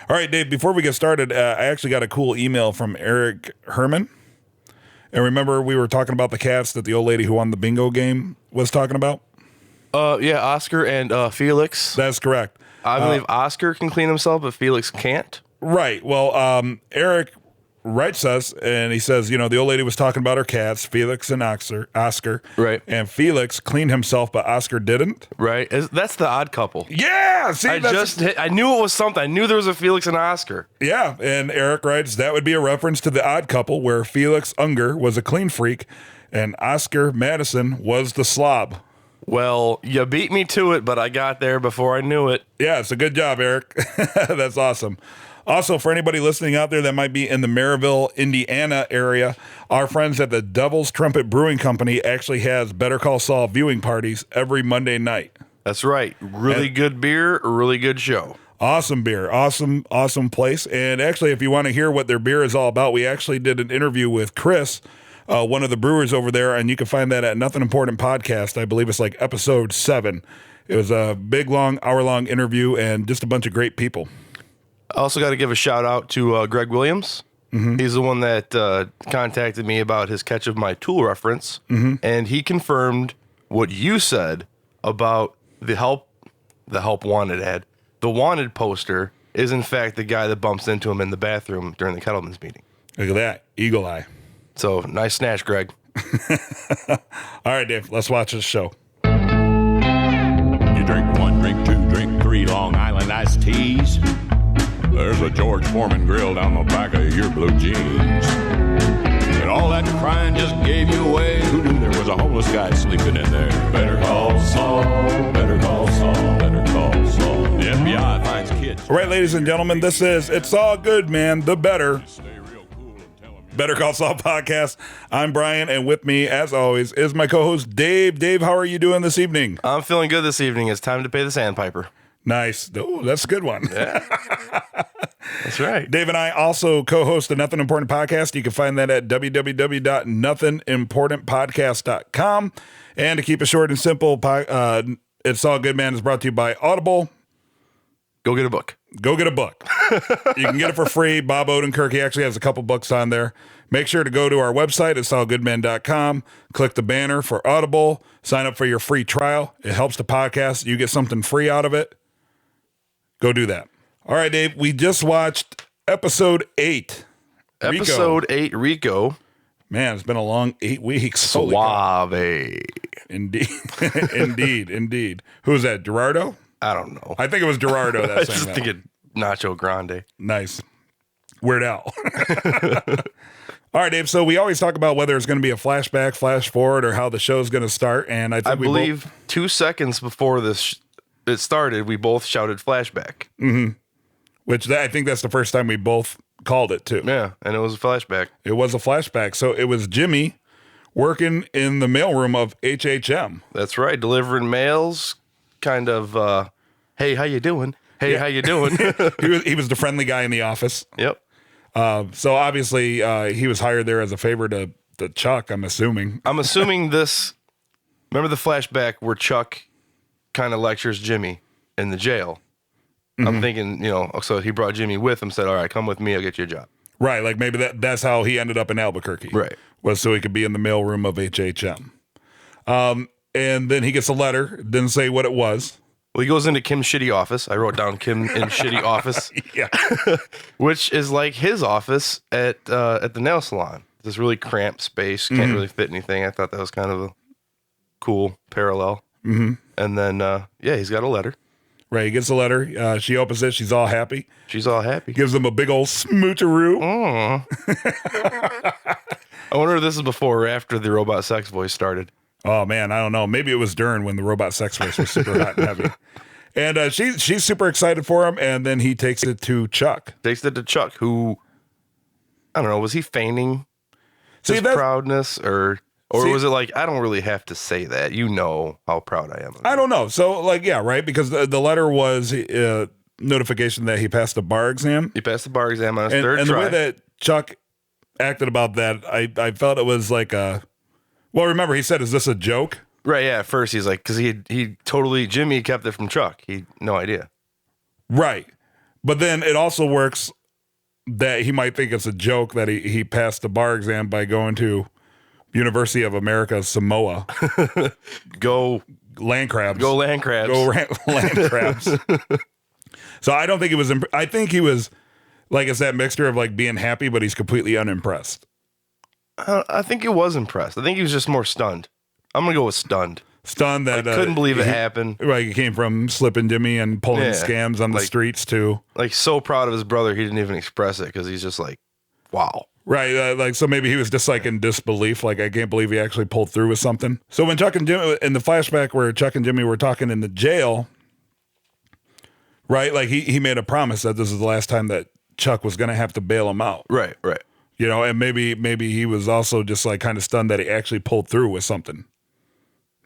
All right, Dave, before we get started, I actually got a cool email from Eric Herman. And remember, we were talking about the cats that the old lady who won the bingo game was talking about? Yeah, Oscar and Felix. That's correct. I believe Oscar can clean himself, but Felix can't. Right. Well, Eric writes us, and he says, the old lady was talking about her cats, Felix and Oscar. Right. And Felix cleaned himself, but Oscar didn't. Right. That's the odd couple. Yeah. See, I knew it was something. I knew there was a Felix and Oscar. Yeah. And Eric writes, that would be a reference to the odd couple where Felix Unger was a clean freak and Oscar Madison was the slob. Well, you beat me to it, but I got there before I knew it. Yeah, it's a good job, Eric. That's awesome. Also, for anybody listening out there that might be in the Maryville, Indiana area, our friends at the Devil's Trumpet Brewing Company actually has Better Call Saul viewing parties every Monday night. That's right. Really good beer, really good show. Awesome beer. Awesome place. And actually, if you want to hear what their beer is all about, we actually did an interview with Chris, one of the brewers over there, and you can find that at Nothing Important Podcast. I believe it's like episode 7. It was a big, long, hour-long interview and just a bunch of great people. I also got to give a shout out to Greg Williams. Mm-hmm. He's the one that contacted me about his catch of my tool reference, and he confirmed what you said about the help wanted ad. The wanted poster is in fact the guy that bumps into him in the bathroom during the Kettleman's meeting. Look at that, eagle eye. So nice snatch, Greg. All right, Dave, let's watch this show. You drink 1, drink 2, drink 3 Long Island iced teas. There's a George Foreman grill down the back of your blue jeans. And all that crying just gave you away. Who knew there was a homeless guy sleeping in there? Better call Saul, better call Saul, better call Saul. The FBI finds kids. All right, ladies and gentlemen, this is It's All Good, Man, the Better Call Saul podcast. I'm Brian, and with me, as always, is my co-host, Dave. Dave, how are you doing this evening? I'm feeling good this evening. It's time to pay the sandpiper. Nice. Oh, that's a good one. Yeah. That's right. Dave and I also co-host the Nothing Important Podcast. You can find that at www.nothingimportantpodcast.com. And to keep it short and simple, It's All Good, Man is brought to you by Audible. Go get a book. Go get a book. You can get it for free. Bob Odenkirk, he actually has a couple books on there. Make sure to go to our website, itsallgoodman.com, click the banner for Audible, sign up for your free trial. It helps the podcast. You get something free out of it. Go do that. All right, Dave, we just watched episode 8. Episode 8, Rico. Man, it's been a long 8 weeks. Suave. Indeed. Indeed. Who's that, Gerardo? I don't know. I think it was Gerardo. I was just thinking Nacho Grande. Nice. Weird Al. All right, Dave, so we always talk about whether it's going to be a flashback, flash forward, or how the show's going to start, and I believe 2 seconds before this it started, we both shouted flashback. Mm-hmm. I think that's the first time we both called it, too. Yeah, and it was a flashback. It was a flashback. So it was Jimmy working in the mailroom of HHM. That's right, delivering mails, kind of, hey, how you doing? Hey, yeah. How you doing? he was the friendly guy in the office. Yep. So obviously he was hired there as a favor to Chuck, I'm assuming. This, remember the flashback where Chuck kind of lectures Jimmy in the jail? Mm-hmm. I'm thinking, so he brought Jimmy with him, said, all right, come with me, I'll get you a job. Right, like maybe that's how he ended up in Albuquerque. Right. Was so he could be in the mailroom of HHM. And then he gets a letter, didn't say what it was. Well, he goes into Kim's shitty office. I wrote down Kim in shitty office. Yeah. Which is like his office at the nail salon. This really cramped space, can't really fit anything. I thought that was kind of a cool parallel. Mm-hmm. And then, he's got a letter. Right, he gets a letter. She opens it. She's all happy. She's all happy. Gives him a big old smoocheroo. I wonder if this is before or after the robot sex voice started. Oh, man, I don't know. Maybe it was during when the robot sex voice was super hot and heavy. And she's super excited for him, and then he takes it to Chuck. Who, I don't know, was he feigning his proudness or was it like, I don't really have to say that. You know how proud I am. I don't know. So, right, because the letter was notification that he passed the bar exam. He passed the bar exam on his third try. And the way that Chuck acted about that, I felt it was like a... Well, remember, he said, is this a joke? Right, yeah, at first he's like, because he totally... Jimmy kept it from Chuck. He no idea. Right. But then it also works that he might think it's a joke that he passed the bar exam by going to University of America Samoa. Go land crabs. Go land crabs. Land crabs. So I don't think it was. I think he was like it's that mixture of like being happy, but he's completely unimpressed. I think he was impressed. I think he was just more stunned. I'm gonna go with stunned. Stunned that couldn't believe it happened. Right, he came from slipping Jimmy and pulling scams on the streets too. Like so proud of his brother, he didn't even express it because he's just like, wow. Right, like so maybe he was just like in disbelief, like I can't believe he actually pulled through with something. So when Chuck and Jimmy, in the flashback where Chuck and Jimmy were talking in the jail, right, like he made a promise that this is the last time that Chuck was going to have to bail him out. Right. You know, and maybe he was also just like kind of stunned that he actually pulled through with something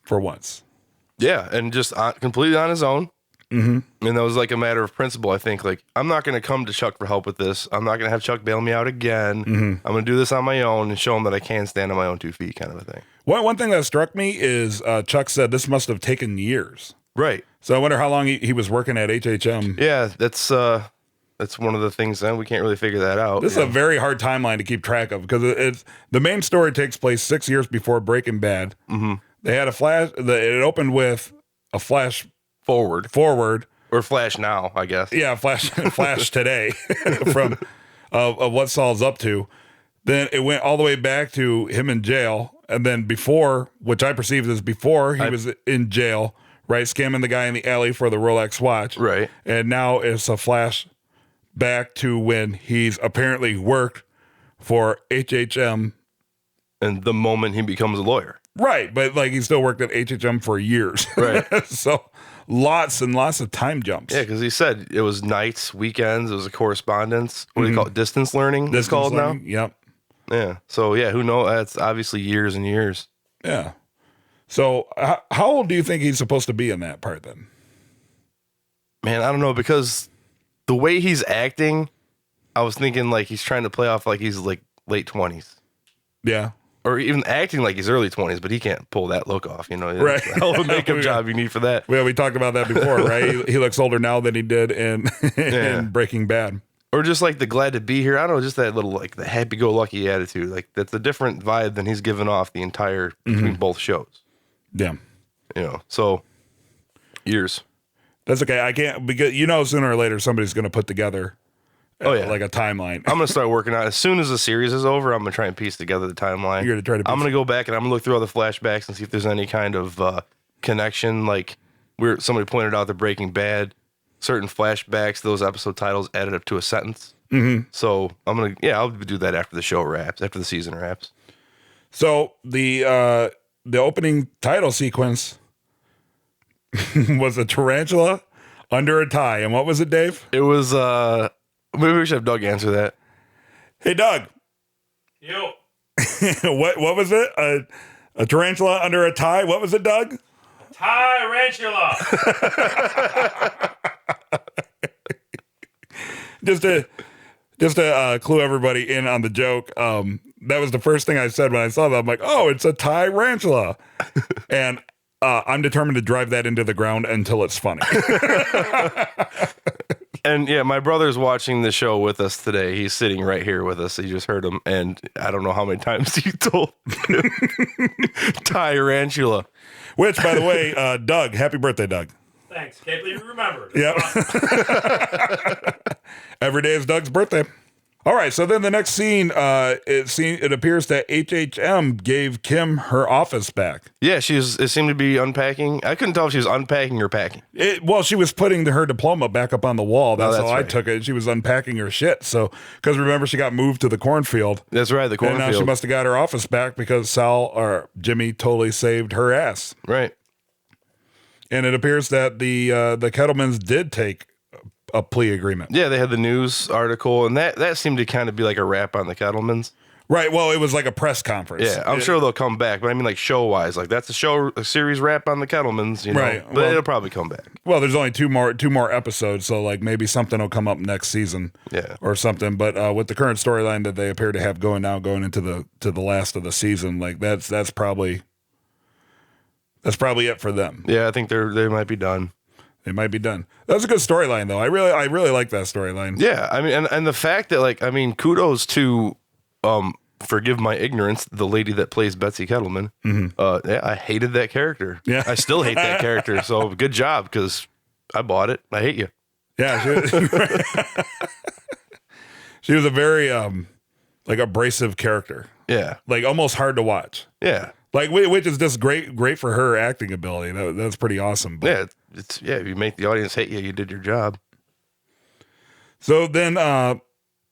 for once. Yeah, and just completely on his own. Mm-hmm. And that was like a matter of principle, I think. Like, I'm not going to come to Chuck for help with this. I'm not going to have Chuck bail me out again. Mm-hmm. I'm going to do this on my own and show him that I can stand on my own 2 feet kind of a thing. One thing that struck me is Chuck said this must have taken years. Right. So I wonder how long he was working at HHM. Yeah, that's one of the things that we can't really figure that out. This is a very hard timeline to keep track of because it's the main story takes place 6 years before Breaking Bad. Mm-hmm. They had a flash. It opened with a flash forward, or flash now, I guess. Yeah, flash today from of what Saul's up to. Then it went all the way back to him in jail, and then before, which I perceived as before he was in jail, right, scamming the guy in the alley for the Rolex watch, right, and now it's a flash back to when he's apparently worked for HHM, and the moment he becomes a lawyer. Right, but like he still worked at HHM for years. Right. So lots and lots of time jumps. Yeah, because he said it was nights, weekends, it was a correspondence. What do you call it? Distance learning? It's called learning. Now? Yep. Yeah. So, yeah, who knows? That's obviously years and years. Yeah. So how old do you think he's supposed to be in that part then? Man, I don't know, because the way he's acting, I was thinking like he's trying to play off like he's like late 20s. Yeah. Or even acting like he's early 20s, but he can't pull that look off, you know? Right. Hell of a makeup job you need for that. Well, we talked about that before, right? He looks older now than he did in Breaking Bad. Or just like the glad to be here. I don't know, just that little like the happy-go-lucky attitude. Like that's a different vibe than he's given off the entire between both shows. Yeah. You know, so years. That's okay. I can't, because sooner or later somebody's going to put together like a timeline. I'm going to start working on it. As soon as the series is over, I'm going to try and piece together the timeline. You're going to try to I'm going to go back and I'm going to look through all the flashbacks and see if there's any kind of connection. Like somebody pointed out the Breaking Bad, certain flashbacks, those episode titles added up to a sentence. Mm-hmm. So I'll do that after the show wraps, after the season wraps. So the opening title sequence was a tarantula under a tie. And what was it, Dave? It was, maybe we should have Doug answer that. Hey, Doug. Yo. What was it? A tarantula under a tie? What was it, Doug? Tarantula. Just to clue everybody in on the joke, that was the first thing I said when I saw that. I'm like, oh, it's a tarantula. And I'm determined to drive that into the ground until it's funny. And yeah, my brother's watching the show with us today. He's sitting right here with us. You just heard him. And I don't know how many times he told him tarantula. Which, by the way, Doug, happy birthday, Doug. Thanks. Can't believe you remembered. Yep. Every day is Doug's birthday. All right, so then the next scene, it appears that HHM gave Kim her office back. Yeah, it seemed to be unpacking. I couldn't tell if she was unpacking or packing. Well, she was putting her diploma back up on the wall. That's how right. I took it. She was unpacking her shit. So, because remember, she got moved to the cornfield. That's right, the cornfield. And now she must have got her office back because Saul or Jimmy totally saved her ass. Right. And it appears that the Kettlemans did take a plea agreement. Yeah, they had the news article, and that seemed to kind of be like a wrap on the Kettlemans. Right. Well, it was like a press conference. Yeah, I'm sure they'll come back, but I mean, like show wise, like that's a series wrap on the Kettlemans, you know. Right. But Well, it'll probably come back. Well, there's only two more episodes, so like maybe something will come up next season. Yeah. Or something. But with the current storyline that they appear to have going into the last of the season, like that's probably it for them. Yeah, I think they might be done. It might be done. That's a good storyline, though. I really like that storyline. Yeah, I mean, and the fact that, like, I mean, kudos to, forgive my ignorance, the lady that plays Betsy Kettleman. Yeah, I hated that character. Yeah. I still hate that character. So good job, because I bought it. I hate you. Yeah, she was a very like abrasive character. Yeah, Like almost hard to watch. yeah, Like which is just great for her acting ability. That's pretty awesome. But, yeah. It's If you make the audience hate you, you did your job. So then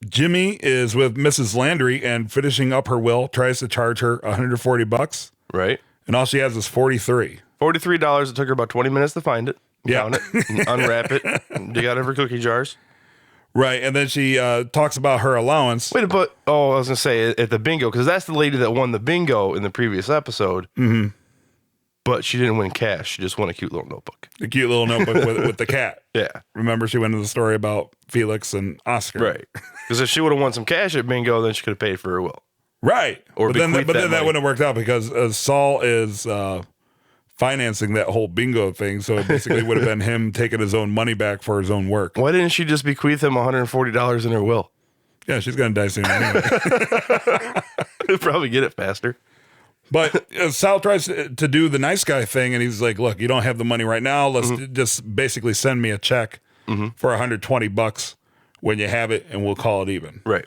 Jimmy is with Mrs. Landry and finishing up her will, tries to charge her $140, Right. and all she has is $43. $43. It took her about 20 minutes to find it. Yeah. Count it, and unwrap it, dig out of her cookie jars. Right, and then she talks about her allowance. Wait, but I was gonna say at the bingo, because that's the lady that won the bingo in the previous episode. Mm-hmm. But she didn't win cash. She just won a cute little notebook. The cute little notebook with the cat. Yeah. Remember, she went into the story about Felix and Oscar. Right. Because if she would have won some cash at bingo, then she could have paid for her will. Right. Or but then bequeath that that money. wouldn't have worked out because Saul is financing that whole bingo thing. So it basically would have been him taking his own money back for his own work. Why didn't she just bequeath him $140 in her will? Yeah, she's going to die soon anyway. He'll probably get it faster. But Sal tries to do the nice guy thing, and he's like, look, you don't have the money right now. Let's just basically send me a check for $120 when you have it, and we'll call it even. Right.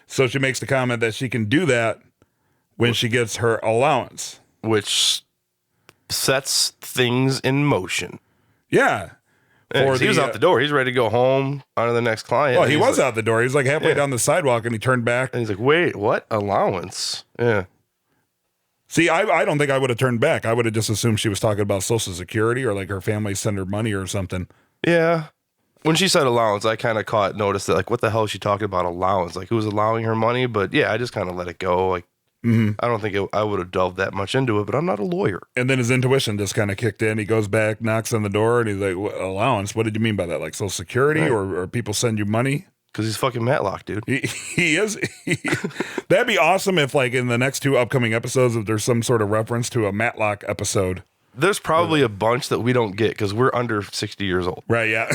So she makes the comment that she can do that when she gets her allowance. Which sets things in motion. Yeah. Yeah, 'cause he was out the door. He's ready to go home on to the next client. Well, he And he's was like, out the door. He was like halfway down the sidewalk, and he turned back. And he's like, wait, what? Allowance? Yeah. See, I don't think I would have turned back. I would have just assumed she was talking about Social Security or like her family sent her money or something. Yeah. When she said allowance, I kind of noticed that, like, what the hell is she talking about allowance? Like, who's allowing her money? But yeah, I just kind of let it go. Like, I don't think I would have delved that much into it, but I'm not a lawyer. And then his intuition just kind of kicked in. He goes back, knocks on the door, and he's like, allowance? What did you mean by that? Like Social Security or people send you money? Because he's fucking Matlock, dude. He is. That'd be awesome if, like, in the next 2 upcoming episodes, if there's some sort of reference to a Matlock episode. There's probably a bunch that we don't get because we're under 60 years old. Right, yeah.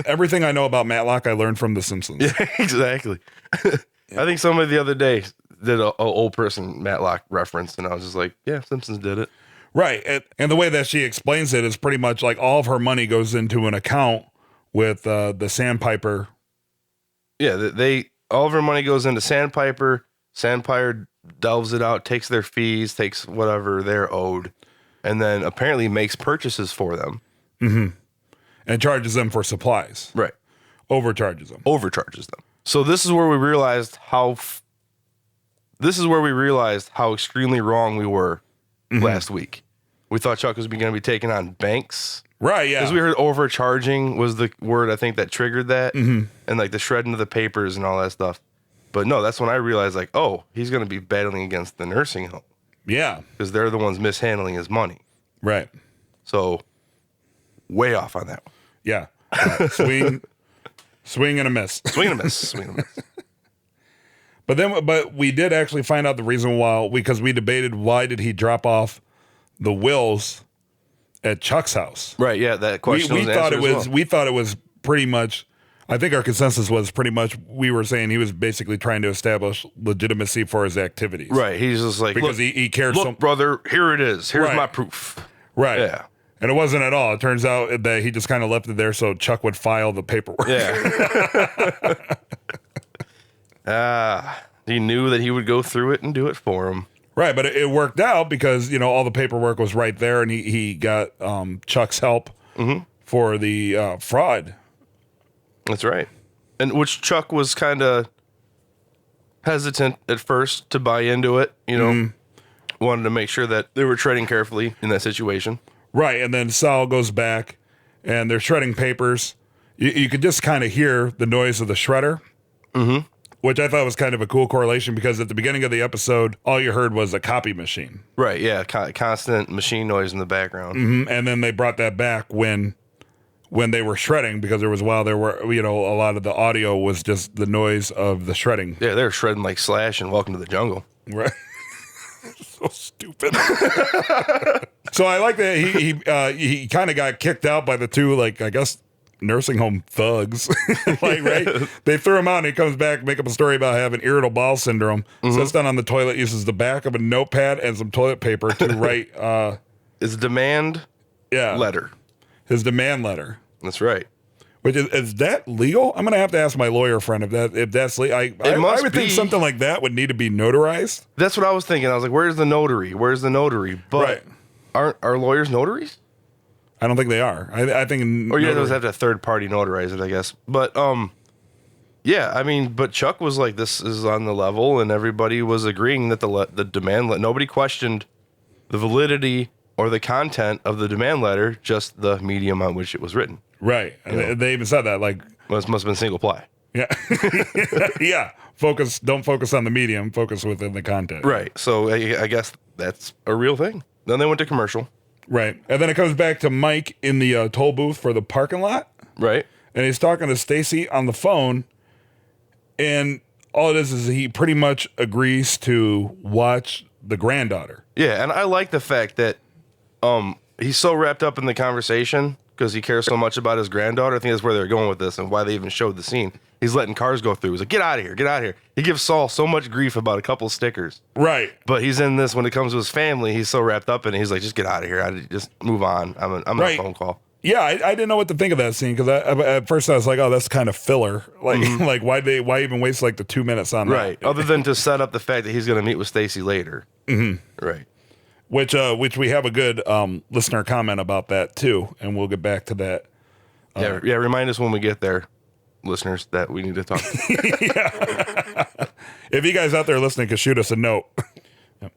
Everything I know about Matlock, I learned from The Simpsons. Yeah, exactly. I think somebody the other day did a old person Matlock reference, and I was just like, yeah, Simpsons did it. Right. And the way that she explains it is pretty much like all of her money goes into an account with the Sandpiper. Yeah, all of her money goes into Sandpiper. Sandpiper delves it out, takes their fees, takes whatever they're owed, and then apparently makes purchases for them. And charges them for supplies. Right. Overcharges them. Overcharges them. So this is where we realized how extremely wrong we were last week. We thought Chuck was going to be taking on banks. Right, yeah. Because we heard overcharging was the word, I think, that triggered that. And like the shredding of the papers and all that stuff. But no, that's when I realized, like, oh, he's going to be battling against the nursing home. Yeah. Because they're the ones mishandling his money. Right. So way off on that one. Yeah. Swing and a miss. Swing and a miss. Swing and a miss. But we did actually find out the reason why, because we debated why did he drop off the wills at Chuck's house. Right, yeah, that question we was thought it answered as was well. we thought it was pretty much, I think our consensus was pretty much, we were saying he was basically trying to establish legitimacy for his activities. Right, he's just like, Because look, he cared look, so brother, here it is. Here's Right. my proof. Right. Yeah. And it wasn't at all. It turns out that he just kind of left it there so Chuck would file the paperwork. Yeah. He knew that he would go through it and do it for him. Right, but it worked out because, all the paperwork was right there, and he got Chuck's help for the fraud. That's right. And which Chuck was kind of hesitant at first to buy into it, wanted to make sure that they were treading carefully in that situation. Right, and then Saul goes back, and they're shredding papers. You could just kind of hear the noise of the shredder, which I thought was kind of a cool correlation because at the beginning of the episode, all you heard was a copy machine. Right, yeah, constant machine noise in the background. And then they brought that back when they were shredding because there was a lot of the audio was just the noise of the shredding. Yeah, they were shredding like Slash and Welcome to the Jungle. Right. So stupid. So I like that he kind of got kicked out by the two, like, I guess, nursing home thugs. Like, right? They threw him out and he comes back, make up a story about having irritable bowel syndrome. Sits down on the toilet, uses the back of a notepad and some toilet paper to write His demand letter. His demand letter. That's right. Which is that legal? I'm gonna have to ask my lawyer friend if that's legal. I would think something like that would need to be notarized. That's what I was thinking. I was like, "Where's the notary? Where's the notary?" But aren't our lawyers notaries? I don't think they are. I think, or you have to have a third party notarize it, I guess. But yeah. I mean, but Chuck was like, "This is on the level," and everybody was agreeing that the demand letter. Nobody questioned the validity or the content of the demand letter, just the medium on which it was written. Right. And they even said that, like, well, it must have been single ply. Yeah. Yeah. Don't focus on the medium, focus within the content. Right. So I guess that's a real thing. Then they went to commercial. Right. And then it comes back to Mike in the toll booth for the parking lot. Right. And he's talking to Stacy on the phone. And all it is he pretty much agrees to watch the granddaughter. Yeah. And I like the fact that he's so wrapped up in the conversation because he cares so much about his granddaughter. I think that's where they're going with this and why they even showed the scene. He's letting cars go through. He's like, get out of here, get out of here. He gives Saul so much grief about a couple stickers. Right. But he's in this when it comes to his family. He's so wrapped up in it. He's like, just get out of here. Just move on. I'm on a phone call. Yeah, I didn't know what to think of that scene because at first I was like, oh, that's kind of filler. Like, like why even waste like the 2 minutes on that? Right. Other than to set up the fact that he's going to meet with Stacy later. Mm-hmm. Right. Which we have a good listener comment about that too, and we'll get back to that. Yeah. Remind us when we get there, listeners, that we need to talk. If you guys out there listening can shoot us a note. Yep.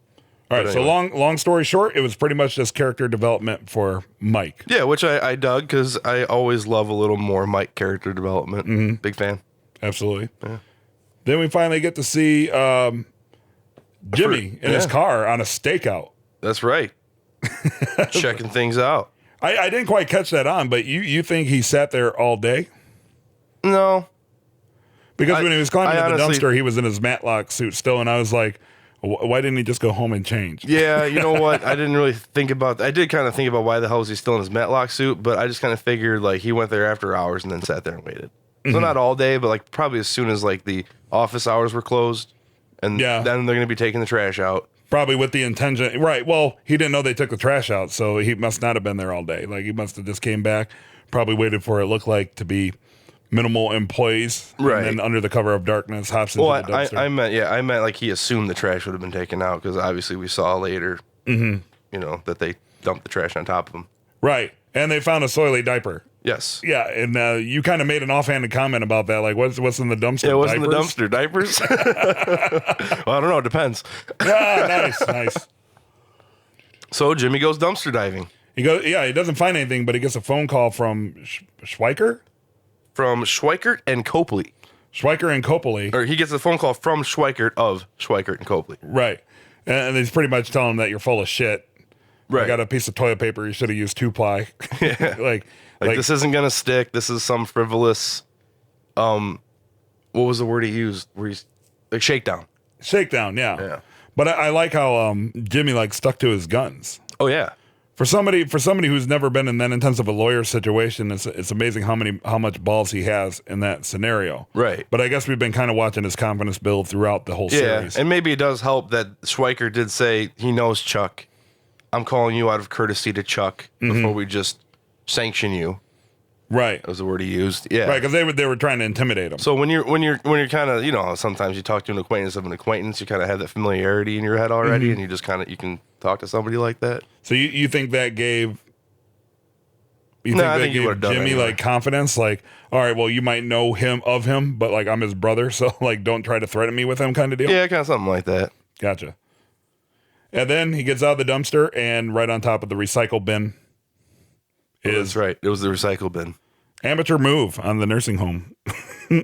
All right. Anyway. So long story short, it was pretty much just character development for Mike. Yeah, which I dug because I always love a little more Mike character development. Mm-hmm. Big fan. Absolutely. Yeah. Then we finally get to see Jimmy in his car on a stakeout. That's right. Checking things out. I didn't quite catch that on, but you think he sat there all day? No. Because when he was climbing the dumpster, he was in his Matlock suit still, and I was like, why didn't he just go home and change? Yeah, you know what? I didn't really think about that. I did kind of think about why the hell was he still in his Matlock suit, but I just kind of figured like he went there after hours and then sat there and waited. So not all day, but like probably as soon as like the office hours were closed, and then they're going to be taking the trash out. Probably with the intention, right? Well, he didn't know they took the trash out, so he must not have been there all day. Like he must have just came back, probably waited for it looked like to be minimal employees, right? And then under the cover of darkness, hops into the dumpster. I meant like he assumed the trash would have been taken out because obviously we saw later, you know, that they dumped the trash on top of him, right? And they found a soily diaper. Yes. Yeah, and you kind of made an offhanded comment about that, like what's in the dumpster? Yeah, what's in the dumpster? Diapers? Well, I don't know. It depends. Yeah, nice. So Jimmy goes dumpster diving. He doesn't find anything, but he gets a phone call from Schweiker? From Schweikert and Copley. Schweiker and Copley. Or he gets a phone call from Schweikert of Schweikert and Copley. Right. And he's pretty much telling him that you're full of shit. Right. I got a piece of toilet paper. You should have used 2-ply. Yeah. like this isn't going to stick. This is some frivolous, what was the word he used? Where he's like shakedown. Shakedown, yeah. But I like how Jimmy like stuck to his guns. Oh yeah. For somebody who's never been in that intense of a lawyer situation, it's amazing how much balls he has in that scenario. Right. But I guess we've been kind of watching his confidence build throughout the whole series. And maybe it does help that Schweiker did say he knows Chuck. I'm calling you out of courtesy to Chuck before we just sanction you. Right. That was the word he used. Yeah. Right, because they were trying to intimidate him. So when you're kind of, you know, sometimes you talk to an acquaintance of an acquaintance, you kind of have that familiarity in your head already, and you just kind of you can talk to somebody like that. So you think that gave I think you would have done Jimmy anyway. like confidence, like, all right, well, you might know him, but like I'm his brother, so like don't try to threaten me with him, kind of deal. Yeah, kind of something like that. Gotcha. And then he gets out of the dumpster, and right on top of the recycle bin That's right. It was the recycle bin. Amateur move on the nursing home.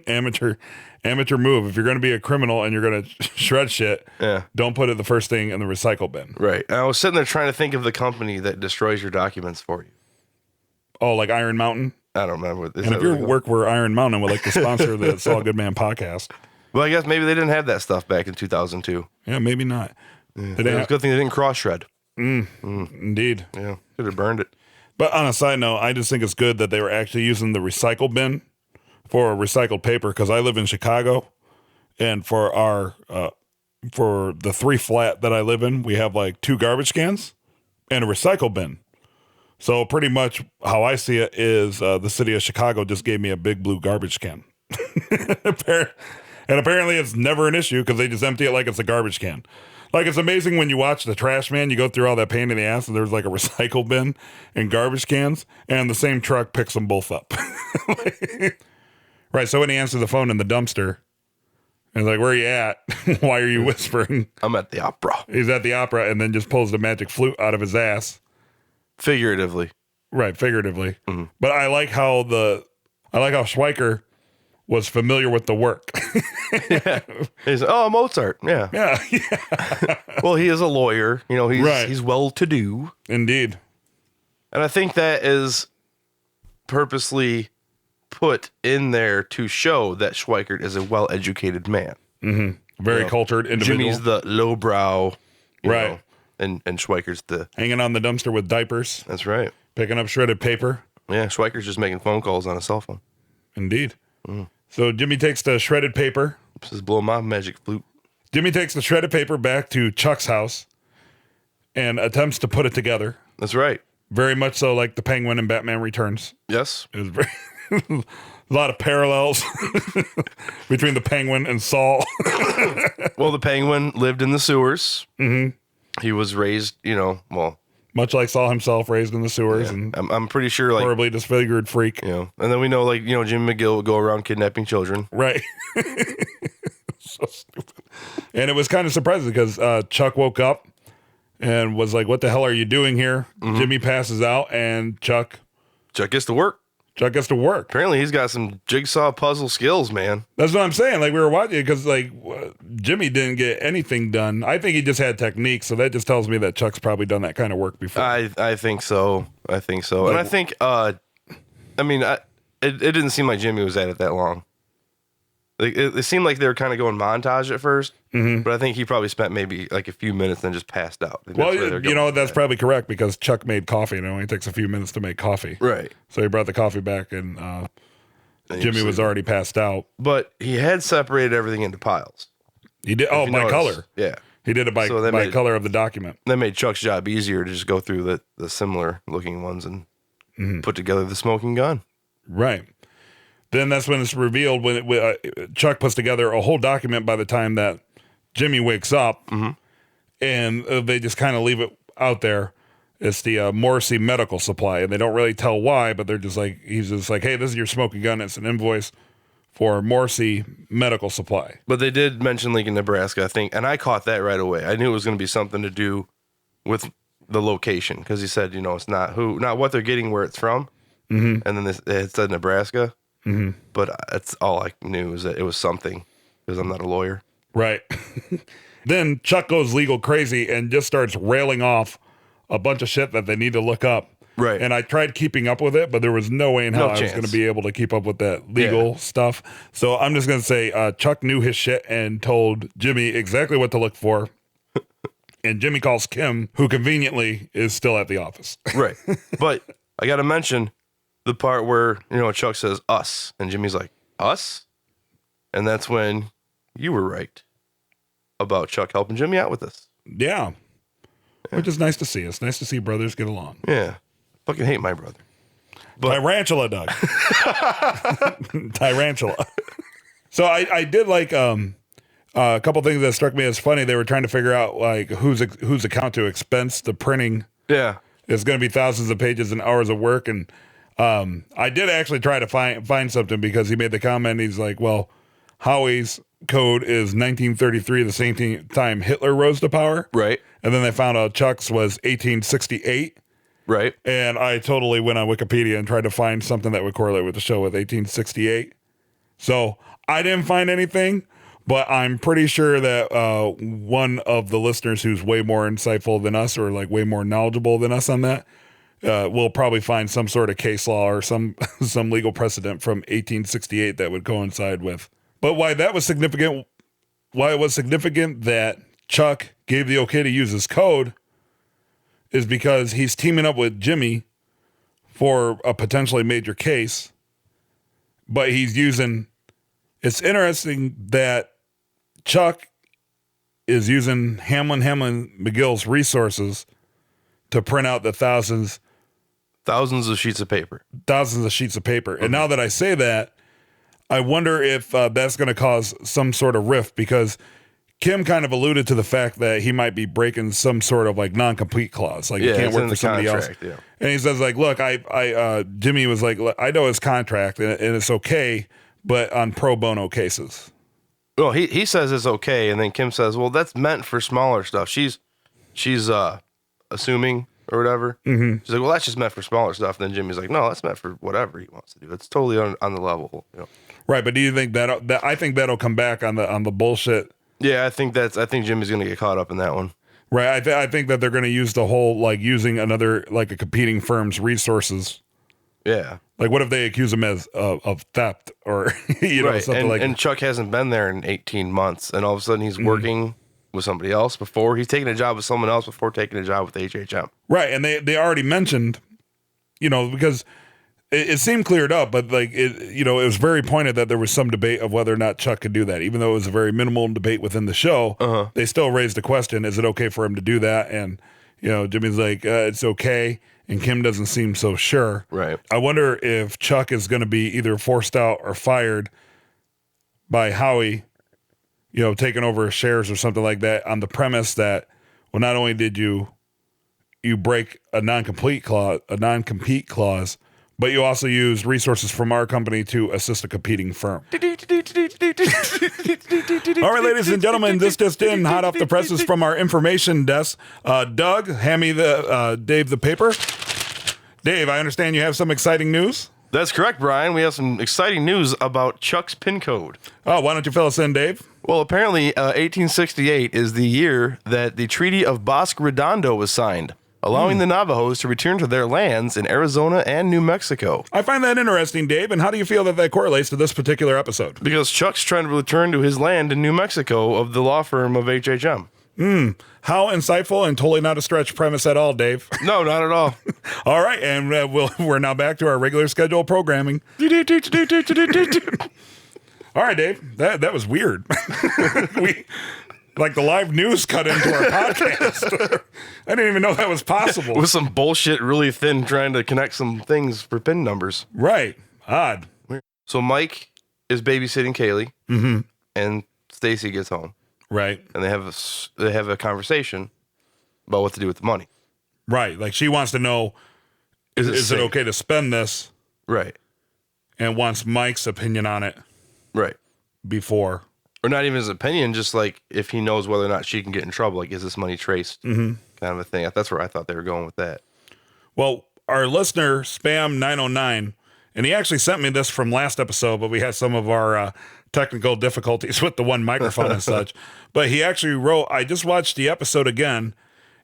amateur move. If you're going to be a criminal and you're going to shred shit, don't put it the first thing in the recycle bin. Right. And I was sitting there trying to think of the company that destroys your documents for you. Oh, like Iron Mountain? I don't remember. And if you work for Iron Mountain would like to sponsor the Saul Goodman podcast. Well, I guess maybe they didn't have that stuff back in 2002. Yeah, maybe not. It's a good thing they didn't cross shred. Indeed. Yeah, could have burned it. But on a side note, I just think it's good that they were actually using the recycle bin for recycled paper because I live in Chicago, and for our for the 3 flat that I live in, we have like 2 garbage cans and a recycle bin. So pretty much how I see it is the city of Chicago just gave me a big blue garbage can. And apparently it's never an issue because they just empty it like it's a garbage can. Like, it's amazing when you watch The Trash Man, you go through all that pain in the ass, and there's like a recycle bin and garbage cans, and the same truck picks them both up. Right, so when he answers the phone in the dumpster, and like, where are you at? Why are you whispering? I'm at the opera. He's at the opera, and then just pulls the magic flute out of his ass. Figuratively. Right, figuratively. Mm-hmm. But I like how Schweiker was familiar with the work. Yeah. He's Mozart. Yeah. Yeah. Well, he is a lawyer. You know, he's well-to-do. Indeed. And I think that is purposely put in there to show that Schweikert is a well-educated man. Mm-hmm. Very cultured individual. Jimmy's the lowbrow, right? know, and Schweikert's the hanging on the dumpster with diapers. That's right. Picking up shredded paper. Yeah, Schweikert's just making phone calls on a cell phone. Indeed. So Jimmy takes the shredded paper. This is blow my magic flute. Jimmy takes the shredded paper back to Chuck's house and attempts to put it together. That's right. Very much so like the Penguin in Batman Returns. Yes. It was very a lot of parallels between the Penguin and Saul. Well, the Penguin lived in the sewers. Mm-hmm. He was raised, much like Saul himself, raised in the sewers, and I'm pretty sure, like, horribly disfigured freak. And then we know, like, Jimmy McGill would go around kidnapping children. Right. So stupid. And it was kind of surprising because Chuck woke up and was like, "What the hell are you doing here?" Mm-hmm. Jimmy passes out, and Chuck gets to work. Chuck gets to work. Apparently, he's got some jigsaw puzzle skills, man. That's what I'm saying. Like, we were watching it because, like, Jimmy didn't get anything done. I think he just had technique, so that just tells me that Chuck's probably done that kind of work before. I think so. Like, and I think, it didn't seem like Jimmy was at it that long. Like, it seemed like they were kind of going montage at first, but I think he probably spent maybe like a few minutes and just passed out. Well, that's probably correct because Chuck made coffee and it only takes a few minutes to make coffee. Right. So he brought the coffee back and Jimmy was already passed out. But he had separated everything into piles. He did. Oh, by color. Yeah. He did it by color of the document. That made Chuck's job easier to just go through the similar looking ones and put together the smoking gun. Right. Then that's when it's revealed when Chuck puts together a whole document by the time that Jimmy wakes up, and they just kind of leave it out there. It's the Morrissey medical supply, and they don't really tell why, but they're just like, he's just like, "Hey, this is your smoking gun. It's an invoice for Morrissey medical supply." But they did mention Lincoln, Nebraska, I think, and I caught that right away. I knew it was going to be something to do with the location because he said, it's not what they're getting, where it's from, and then it said Nebraska. Mm-hmm. But that's all I knew is that it was something because I'm not a lawyer. Right. Then Chuck goes legal crazy and just starts railing off a bunch of shit that they need to look up. Right. And I tried keeping up with it, but there was no way in hell I was going to be able to keep up with that legal stuff. So I'm just going to say Chuck knew his shit and told Jimmy exactly what to look for. And Jimmy calls Kim, who conveniently is still at the office. Right. But I got to mention the part where, Chuck says us, and Jimmy's like, us? And that's when you were right about Chuck helping Jimmy out with this. Yeah. Which is nice to see. It's nice to see brothers get along. Yeah. Fucking hate my brother. But Tarantula, Doug. Tarantula. So I did like a couple things that struck me as funny. They were trying to figure out like whose account to expense the printing. Yeah. It's going to be thousands of pages and hours of work, and I did actually try to find something because he made the comment. He's like, well, Howie's code is 1933, the same time Hitler rose to power. Right. And then they found out Chuck's was 1868. Right. And I totally went on Wikipedia and tried to find something that would correlate with the show with 1868. So I didn't find anything, but I'm pretty sure that one of the listeners who's way more insightful than us or like way more knowledgeable than us on that we'll probably find some sort of case law or some legal precedent from 1868 that would coincide with. But why it was significant that Chuck gave the okay to use his code is because he's teaming up with Jimmy for a potentially major case, but he's using, it's interesting that Chuck is using Hamlin McGill's resources to print out the thousands Thousands of sheets of paper. And now that I say that, I wonder if that's going to cause some sort of rift, because Kim kind of alluded to the fact that he might be breaking some sort of like non-compete clause. Like, he can't work for somebody else. Yeah. And he says like, look, Jimmy was like, I know his contract and it's okay, but on pro bono cases. Well, he says it's okay. And then Kim says, well, that's meant for smaller stuff. She's assuming or whatever. Mm-hmm. She's like, well, that's just meant for smaller stuff. And then Jimmy's like, no, that's meant for whatever he wants to do. It's totally on the level, you know. Right. But do you think that I think that'll come back on the bullshit? Yeah, I think Jimmy's going to get caught up in that one. Right. I think that they're going to use the whole, like, using another, like, a competing firm's resources. Yeah. Like, what if they accuse him of theft or, something like that? And Chuck hasn't been there in 18 months, and all of a sudden he's working with somebody else before. He's taking a job with someone else before taking a job with HHM. Right. And they already mentioned, because it seemed cleared up, but like it was very pointed that there was some debate of whether or not Chuck could do that. Even though it was a very minimal debate within the show, they still raised the question: is it okay for him to do that? And Jimmy's like, it's okay, and Kim doesn't seem so sure. Right. I wonder if Chuck is going to be either forced out or fired by Howie, taking over his shares or something like that, on the premise that, well, not only did you break a non-compete clause, but you also used resources from our company to assist a competing firm. All right, ladies and gentlemen, this just in, hot off the presses from our information desk. Doug, hand me Dave the paper. Dave, I understand you have some exciting news. That's correct, Brian. We have some exciting news about Chuck's PIN code. Oh, why don't you fill us in, Dave? Well, apparently 1868 is the year that the Treaty of Bosque Redondo was signed, allowing the Navajos to return to their lands in Arizona and New Mexico. I find that interesting, Dave, and how do you feel that correlates to this particular episode? Because Chuck's trying to return to his land in New Mexico of the law firm of HHM. How insightful and totally not a stretch premise at all, Dave. No, not at all. All right, and we're now back to our regular schedule programming. All right, Dave, that was weird. Like the live news cut into our podcast. I didn't even know that was possible. With some bullshit really thin trying to connect some things for PIN numbers. Right. Odd. So Mike is babysitting Kaylee, and Stacy gets home. Right. And they have a conversation about what to do with the money. Right. Like, she wants to know, is it okay to spend this? Right. And wants Mike's opinion on it. Right. Before. Or not even his opinion, just like if he knows whether or not she can get in trouble. Like, is this money traced? Kind of a thing. That's where I thought they were going with that. Well, our listener, Spam909, and he actually sent me this from last episode, but we had some of our technical difficulties with the one microphone and such. But he actually wrote, I just watched the episode again,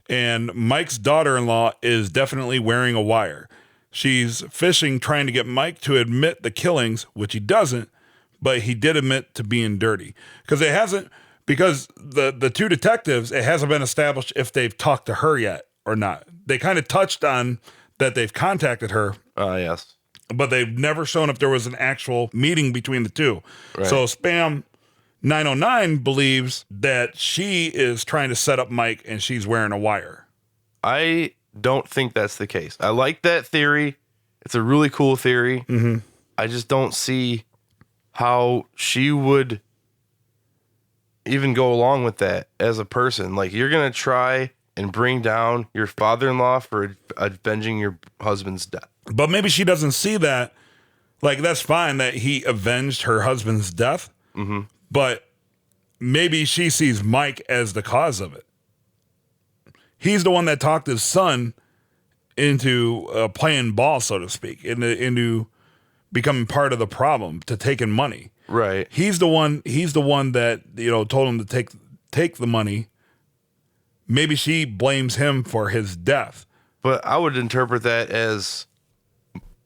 and Mike's daughter-in-law is definitely wearing a wire. She's fishing, trying to get Mike to admit the killings, which he doesn't, but he did admit to being dirty. Because the two detectives, it hasn't been established if they've talked to her yet or not. They kind of touched on that they've contacted her. Yes. But they've never shown if there was an actual meeting between the two. Right. So Spam 909 believes that she is trying to set up Mike and she's wearing a wire. I don't think that's the case. I like that theory. It's a really cool theory. I just don't see how she would even go along with that as a person. Like, you're going to try and bring down your father-in-law for avenging your husband's death. But maybe she doesn't see that. Like, that's fine that he avenged her husband's death. But maybe she sees Mike as the cause of it. He's the one that talked his son into playing ball, so to speak, into becoming part of the problem, to taking money. Right. He's the one that, told him to take the money. Maybe she blames him for his death. But I would interpret that as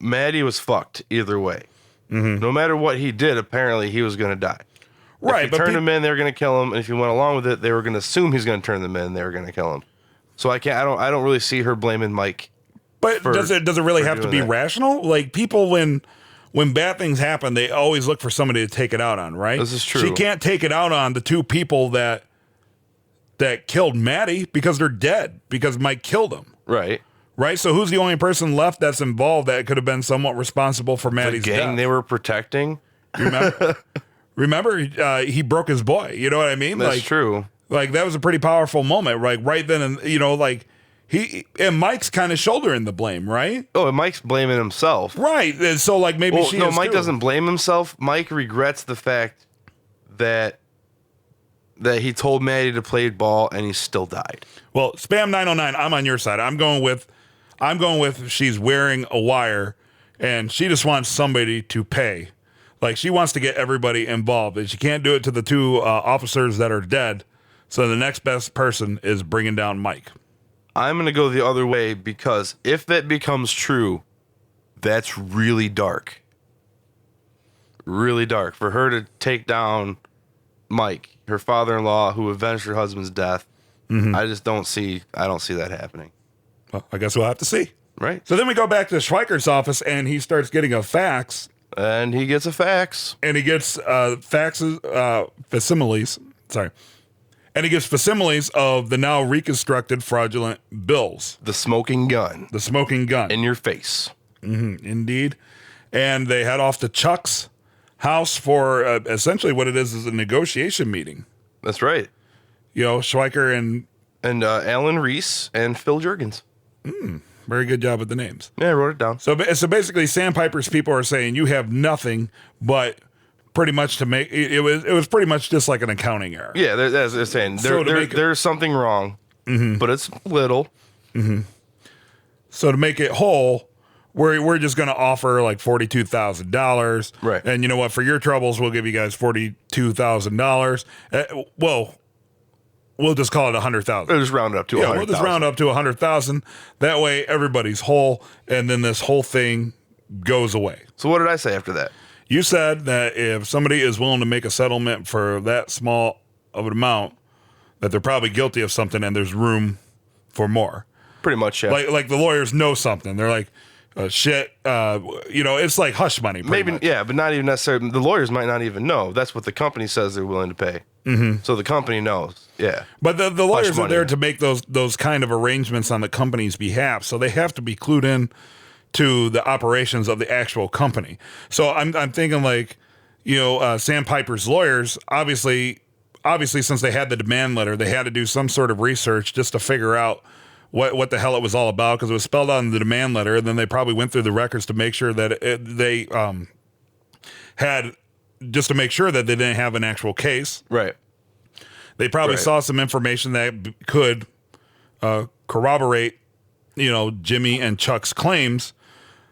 Maddie was fucked either way. No matter what he did, apparently he was going to die. Right, If but he turned them in, they were going to kill him. And if he went along with it, they were going to assume he's going to turn them in. They were going to kill him. So I don't really see her blaming Mike. But does it really have to be rational? Like, people, when bad things happen, they always look for somebody to take it out on, right? This is true. She can't take it out on the two people that killed Maddie because they're dead, because Mike killed them. Right. Right? So who's the only person left that's involved that could have been somewhat responsible for Maddie's The gang death? they were protecting. Remember, he broke his boy. You know what I mean? That's true. Like, that was a pretty powerful moment, right then, and like and Mike's kind of shouldering the blame, right? Oh, and Mike's blaming himself. Right. And so, like, maybe Mike too. doesn't blame himself. Mike regrets the fact that he told Maddie to play ball and he still died. Well, Spam 909, I'm on your side. I'm going with she's wearing a wire and she just wants somebody to pay. Like, she wants to get everybody involved, and she can't do it to the two officers that are dead. So the next best person is bringing down Mike. I'm going to go the other way, because if that becomes true, that's really dark. Really dark. For her to take down Mike, her father-in-law, who avenged her husband's death. Mm-hmm. I don't see that happening. Well, I guess we'll have to see. Right. So then we go back to Schweiker's office, and he starts getting a fax. And he gets a fax. And he gets facsimiles. Sorry. And he gets facsimiles of the now reconstructed fraudulent bills. The smoking gun. The smoking gun. In your face. Mm-hmm, indeed. And they head off to Chuck's house for essentially what it is a negotiation meeting. That's right. You know, Schweiker and Alan Reese and Phil Jurgens. Very good job with the names. Yeah, I wrote it down. So basically, Sandpiper's people are saying you have nothing but pretty much to make it was pretty much just like an accounting error. Yeah, they're saying there's something wrong, but it's little. Mm-hmm. So to make it whole, we're just going to offer like $42,000. Right. And you know what? For your troubles, we'll give you guys $42,000. We'll just call it $100,000. We'll just round it up to $100,000. We'll just round up to $100,000. That way, everybody's whole, and then this whole thing goes away. So what did I say after that? You said that if somebody is willing to make a settlement for that small of an amount, that they're probably guilty of something, and there's room for more. Pretty much, yeah. Like the lawyers know something. They're like, shit. It's like hush money. Maybe, much. yeah, but not even necessarily. The lawyers might not even know. That's what the company says they're willing to pay. Mm-hmm. So the company knows. Yeah. But the lawyers are there to make those kind of arrangements on the company's behalf. So they have to be clued in to the operations of the actual company. So I'm thinking like, Sandpiper's lawyers, obviously, since they had the demand letter, they had to do some sort of research just to figure out what the hell it was all about, because it was spelled out in the demand letter. And then they probably went through the records to make sure that they had, just to make sure that they didn't have an actual case. Right. They probably saw some information that could corroborate, Jimmy and Chuck's claims.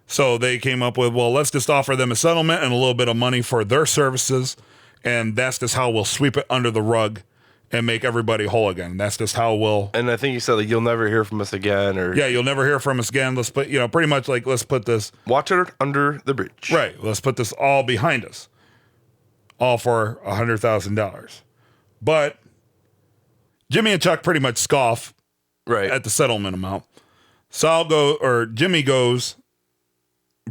So they came up with, well, let's just offer them a settlement and a little bit of money for their services. And that's just how we'll sweep it under the rug and make everybody whole again. That's just how we'll. And I think you said that you'll never hear from us again, or yeah, you'll never hear from us again. Let's put, pretty much like, let's put this water under the bridge. Right. Let's put this all behind us. All for $100,000. But Jimmy and Chuck pretty much scoff at the settlement amount. Jimmy goes,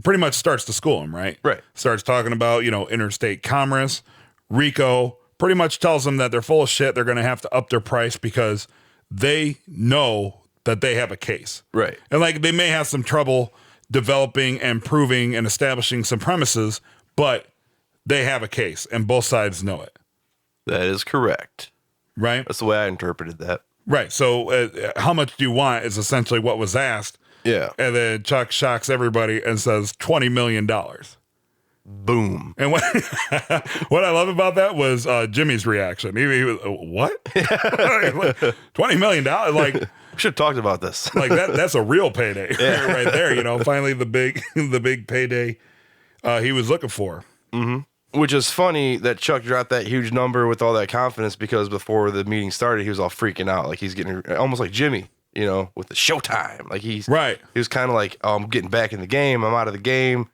pretty much starts to school him, right? Right. Starts talking about, interstate commerce, RICO, pretty much tells them that they're full of shit. They're going to have to up their price because they know that they have a case. Right. And like, they may have some trouble developing and proving and establishing some premises, but they have a case and both sides know it. That is correct. Right? That's the way I interpreted that. Right. So how much do you want is essentially what was asked. Yeah. And then Chuck shocks everybody and says $20 million. Boom. And what I love about that was Jimmy's reaction. He was, what? $20 million? Like, we should have talked about this. Like that's a real payday right there. Finally the big payday he was looking for. Mm-hmm. Which is funny that Chuck dropped that huge number with all that confidence, because before the meeting started, he was all freaking out. Like he's getting almost like Jimmy, with the showtime. Like he was kind of like, oh, I'm getting back in the game. I'm out of the game.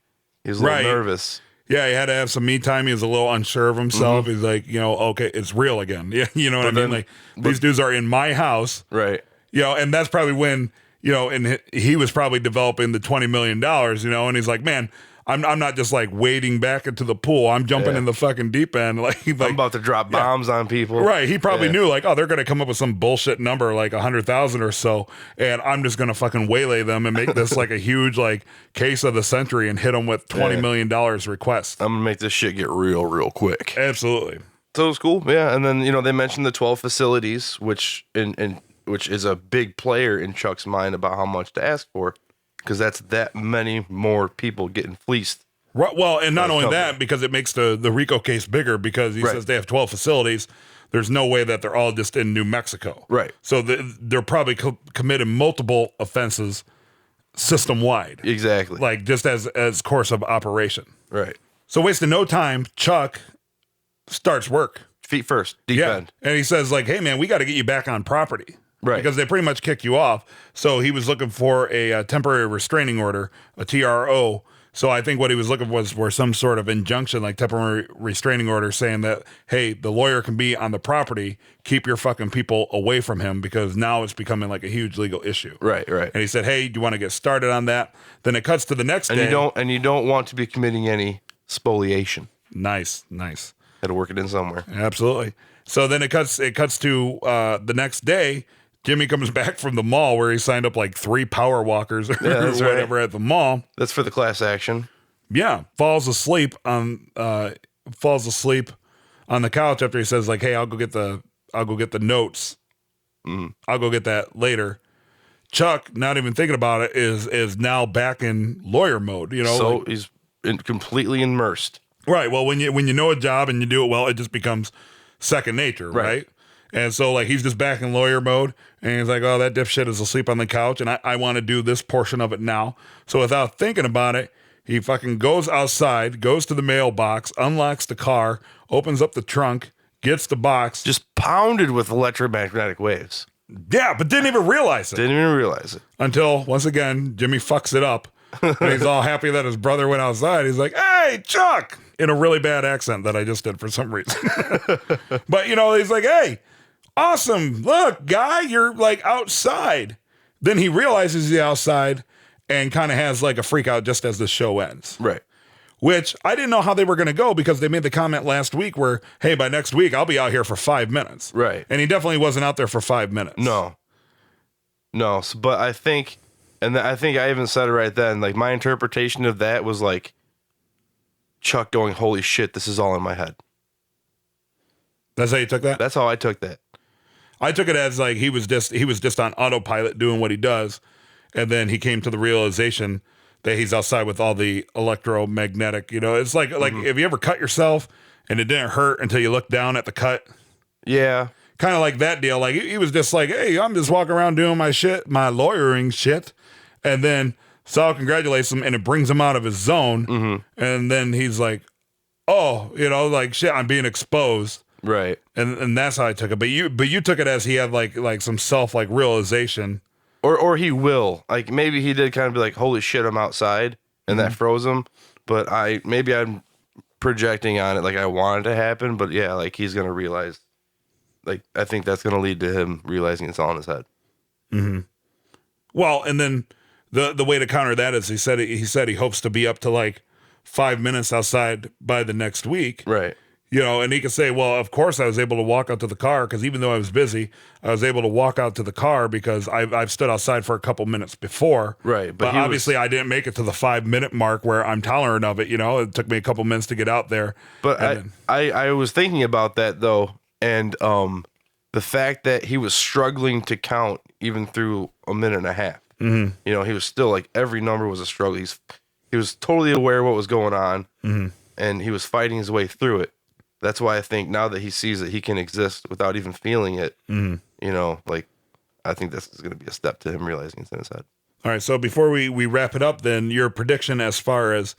He was a little nervous. Yeah, he had to have some me time. He was a little unsure of himself. He's like, okay, it's real again. Yeah, you know what I mean? Like, these dudes are in my house. Right. And that's probably when, and he was probably developing the $20 million, and he's like, man, I'm not just like wading back into the pool. I'm jumping in the fucking deep end. Like I'm about to drop bombs on people. Right. He probably knew like, they're going to come up with some bullshit number, like 100,000 or so. And I'm just going to fucking waylay them and make this like a huge, like case of the century and hit them with $20 million request. I'm going to make this shit get real quick. Absolutely. So it was cool. Yeah. And then, they mentioned the 12 facilities, which which is a big player in Chuck's mind about how much to ask for. Because that's that many more people getting fleeced. Right, well, and not only that, because it makes the RICO case bigger because he says they have 12 facilities. There's no way that they're all just in New Mexico. Right. So they're probably committing multiple offenses system-wide. Exactly. Like just as course of operation. Right. So wasting no time, Chuck starts work. Feet first, deep end. And he says like, hey, man, we got to get you back on property. Right. Because they pretty much kick you off. So he was looking for a temporary restraining order, a TRO. So I think what he was looking for some sort of injunction, like temporary restraining order, saying that, hey, the lawyer can be on the property, keep your fucking people away from him because now it's becoming like a huge legal issue. Right. And he said, hey, do you want to get started on that? Then it cuts to the next day. You don't want to be committing any spoliation. Nice. Got to work it in somewhere. Absolutely. So then it cuts to the next day. Jimmy comes back from the mall where he signed up like 3 power walkers or whatever at the mall. That's for the class action. Yeah, falls asleep on the couch after he says like, "Hey, I'll go get the notes. I'll go get that later." Chuck, not even thinking about it, is now back in lawyer mode. So he's completely immersed. Right. Well, when you know a job and you do it well, it just becomes second nature, right? And so, like, he's just back in lawyer mode, and he's like, oh, that dipshit is asleep on the couch, and I want to do this portion of it now. So without thinking about it, he fucking goes outside, goes to the mailbox, unlocks the car, opens up the trunk, gets the box. Just pounded with electromagnetic waves. Yeah, but didn't even realize it. Didn't even realize it. Until, once again, Jimmy fucks it up, and he's all happy that his brother went outside. He's like, hey, Chuck, in a really bad accent that I just did for some reason. But, he's like, hey, awesome. Look, guy, you're like outside. Then he realizes he's outside and kind of has like a freak out just as the show ends. Right. Which I didn't know how they were going to go because they made the comment last week where, hey, by next week, I'll be out here for 5 minutes. Right. And he definitely wasn't out there for 5 minutes. No. But I think, I think I even said it right then, like my interpretation of that was like Chuck going, holy shit, this is all in my head. That's how you took that? That's how I took that. I took it as like he was just on autopilot doing what he does, and then he came to the realization that he's outside with all the electromagnetic. It's like have you ever cut yourself and it didn't hurt until you look down at the cut? Yeah, kind of like that deal. Like he was just like, hey, I'm just walking around doing my shit, my lawyering shit, and then Saul congratulates him, and it brings him out of his zone, and then he's like, oh, like shit, I'm being exposed. Right. And that's how I took it. But you took it as he had like some self like realization. Or he will. Like maybe he did kind of be like, holy shit, I'm outside, and that froze him. But I'm projecting on it like I wanted to happen, but yeah, like he's gonna realize, like I think that's gonna lead to him realizing it's all in his head. Mm-hmm. Well, and then the way to counter that is he said he hopes to be up to like 5 minutes outside by the next week. Right. And he could say, well, of course I was able to walk out to the car because even though I was busy, I was able to walk out to the car because I've stood outside for a couple minutes before. Right. But obviously I didn't make it to the 5 minute mark where I'm tolerant of it. It took me a couple minutes to get out there. But I was thinking about that though. And the fact that he was struggling to count even through a minute and a half, he was still like every number was a struggle. He was totally aware of what was going on and he was fighting his way through it. That's why I think now that he sees that he can exist without even feeling it, like I think this is going to be a step to him realizing it's in his head. All right. So before we wrap it up, then your prediction as far as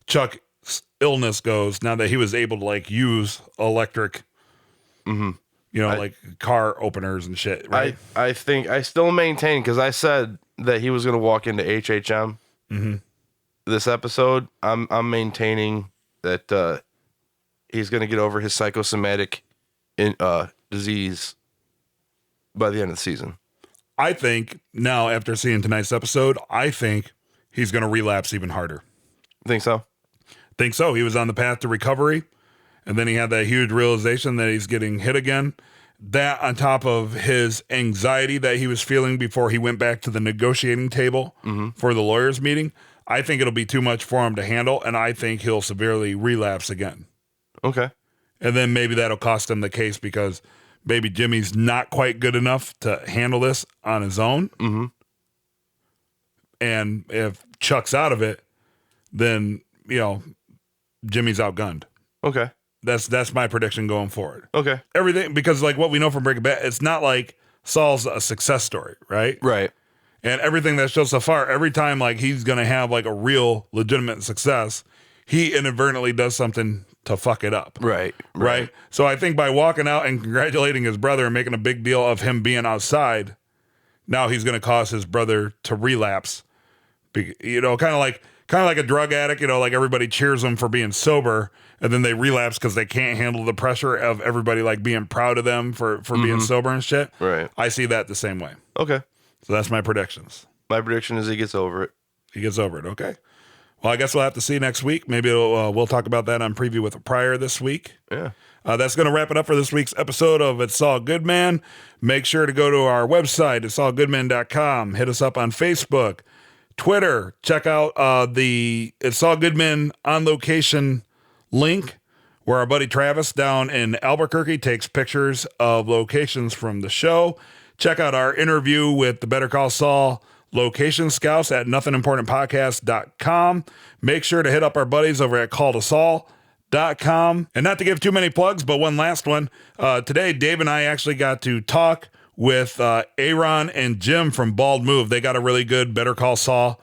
Chuck's illness goes, now that he was able to like use electric, like car openers and shit, right? I think I still maintain because I said that he was going to walk into HHM this episode. I'm maintaining that he's going to get over his psychosomatic disease by the end of the season. I think now, after seeing tonight's episode, I think he's going to relapse even harder. Think so? Think so. He was on the path to recovery, and then he had that huge realization that he's getting hit again. That on top of his anxiety that he was feeling before he went back to the negotiating table for the lawyers' meeting, I think it'll be too much for him to handle, and I think he'll severely relapse again. Okay. And then maybe that'll cost him the case because maybe Jimmy's not quite good enough to handle this on his own. Mm-hmm. And if Chuck's out of it, then, Jimmy's outgunned. Okay. That's my prediction going forward. Okay. Everything, because like what we know from Breaking Bad, it's not like Saul's a success story, right? Right. And everything that's shown so far, every time like he's going to have like a real legitimate success, he inadvertently does something to fuck it up. Right. Right. So I think by walking out and congratulating his brother and making a big deal of him being outside, now he's going to cause his brother to relapse. Kind of like a drug addict, like everybody cheers them for being sober and then they relapse because they can't handle the pressure of everybody like being proud of them for being sober and shit. Right. I see that the same way. Okay. So that's my predictions. My prediction is he gets over it. He gets over it. Okay. Well, I guess we'll have to see next week. Maybe we'll talk about that on Preview with a Prior this week. Yeah. That's going to wrap it up for this week's episode of It's All Good Man. Make sure to go to our website, itsallgoodman.com. Hit us up on Facebook, Twitter. Check out the It's All Good Men on location link where our buddy Travis down in Albuquerque takes pictures of locations from the show. Check out our interview with the Better Call Saul location scouts at nothingimportantpodcast.com. Make sure to hit up our buddies over at calltosaul.com. And not to give too many plugs, but one last one. Today, Dave and I actually got to talk with Aaron and Jim from Bald Move. They got a really good Better Call Saul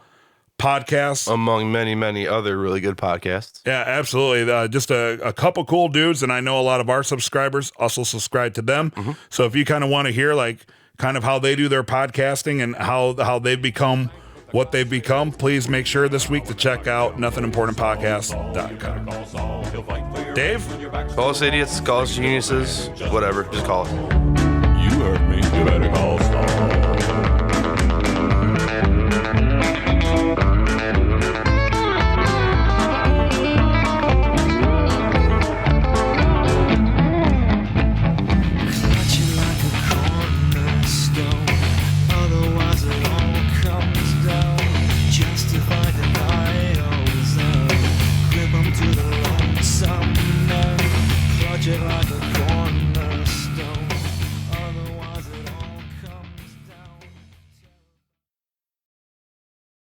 podcast. Among many, many other really good podcasts. Yeah, absolutely. Just a couple cool dudes, and I know a lot of our subscribers also subscribe to them. Mm-hmm. So if you kind of want to hear like kind of how they do their podcasting and how they've become what they've become, please make sure this week to check out nothingimportantpodcast.com. Dave? Call us idiots, call us geniuses, whatever. Just call us. You heard me. You better call Saul.